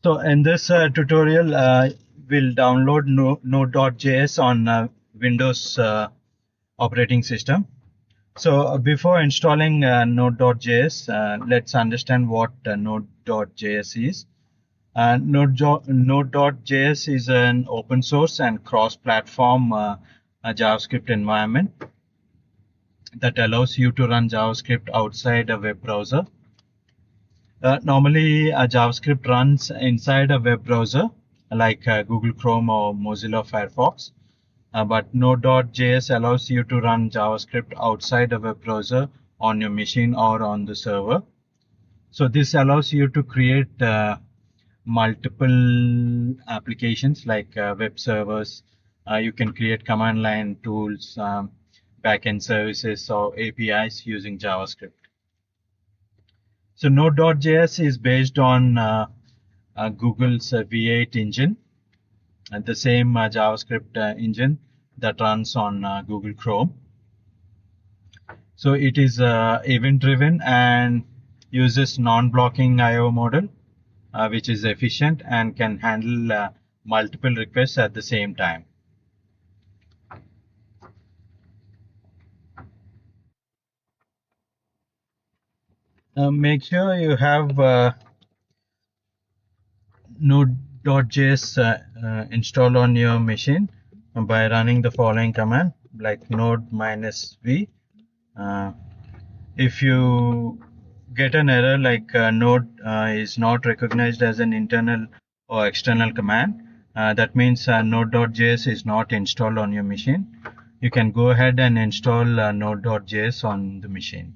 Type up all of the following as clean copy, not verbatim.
So in this tutorial, we'll download Node.js on Windows operating system. So before installing Node.js, let's understand what Node.js is. Node.js is an open source and cross-platform JavaScript environment that allows you to run JavaScript outside a web browser. Normally, JavaScript runs inside a web browser like Google Chrome or Mozilla Firefox, but Node.js allows you to run JavaScript outside a web browser on your machine or on the server. So this allows you to create multiple applications like web servers. You can create command line tools, backend services, or APIs using JavaScript. So Node.js is based on Google's V8 engine, and the same JavaScript engine that runs on Google Chrome. So it is event-driven and uses non-blocking I/O model, which is efficient and can handle multiple requests at the same time. Make sure you have Node.js installed on your machine by running the following command, like node -v. If you get an error like node is not recognized as an internal or external command, that means node.js is not installed on your machine. You can go ahead and install node.js on the machine.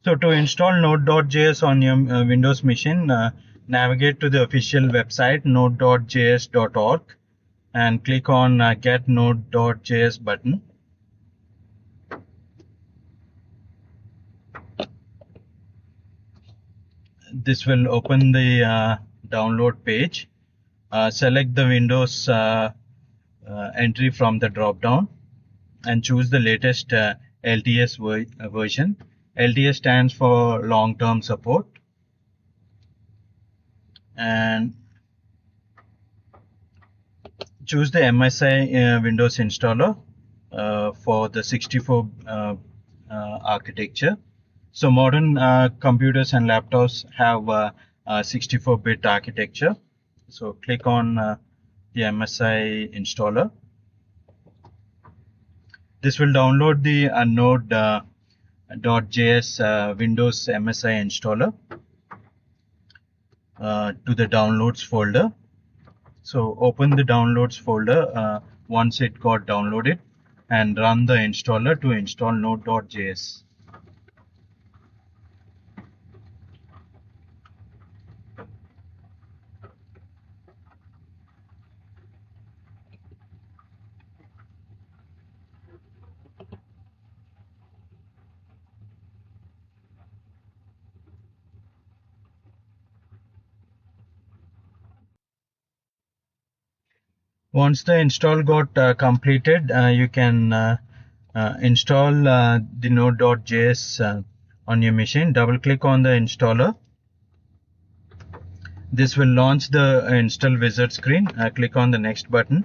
So to install Node.js on your Windows machine, navigate to the official website node.js.org and click on Get Node.js button. This will open the download page. Select the Windows entry from the drop-down and choose the latest LTS version. LTS stands for long-term support. And choose the MSI Windows installer for the 64 architecture. So modern computers and laptops have 64-bit architecture. So click on the MSI installer. This will download the Node.js Windows MSI installer to the downloads folder. So open the downloads folder once it got downloaded and run the installer to install Node.js. Once the install got completed, you can install the Node.js on your machine. Double click on the installer. This will launch the install wizard screen. Click on the next button.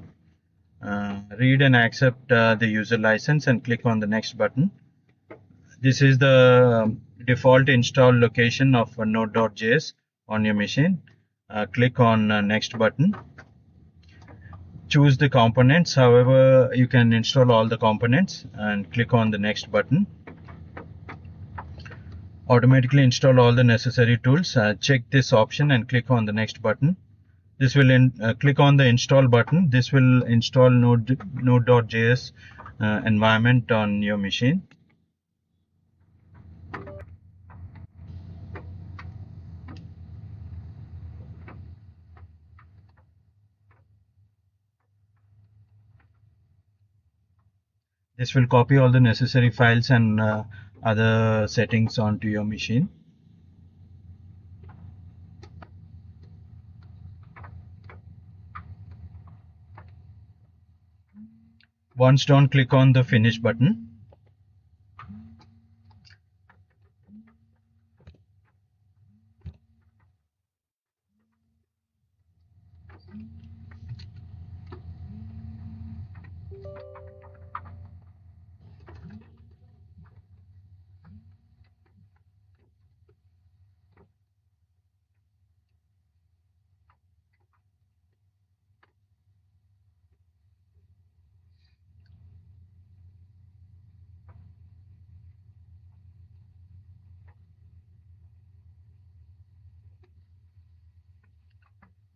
Read and accept the user license and click on the next button. This is the default install location of Node.js on your machine. Click on next button. Choose the components. However, you can install all the components and click on the next button. Automatically install all the necessary tools. Check this option and click on the next button. This will click on the install button. This will install Node.js environment on your machine. This will copy all the necessary files and other settings onto your machine. Once done, click on the finish button.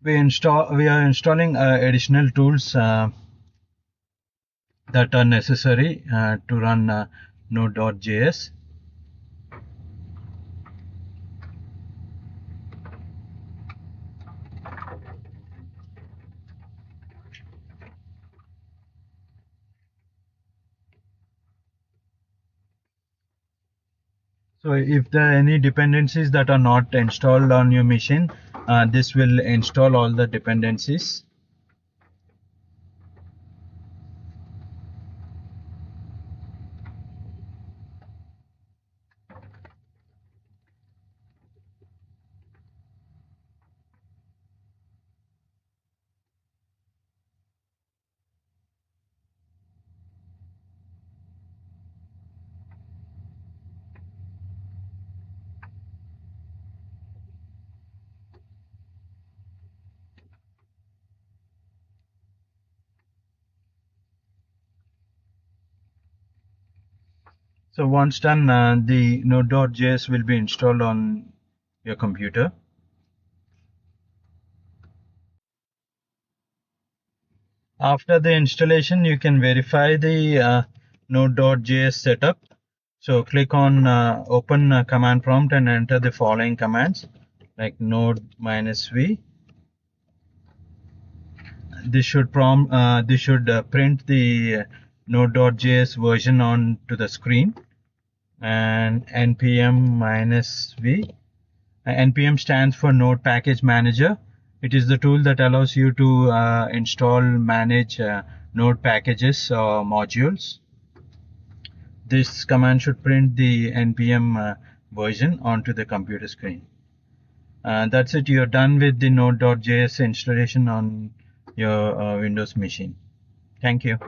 We are installing additional tools that are necessary to run Node.js. So if there are any dependencies that are not installed on your machine, this will install all the dependencies. So once done, the Node.js will be installed on your computer. After the installation, you can verify the Node.js setup. So click on open command prompt and enter the following commands like node -v. This should print the Node.js version onto the screen, and npm-v. npm stands for Node Package Manager. It is the tool that allows you to manage Node packages or modules. This command should print the npm version onto the computer screen. That's it. You're done with the Node.js installation on your Windows machine. Thank you.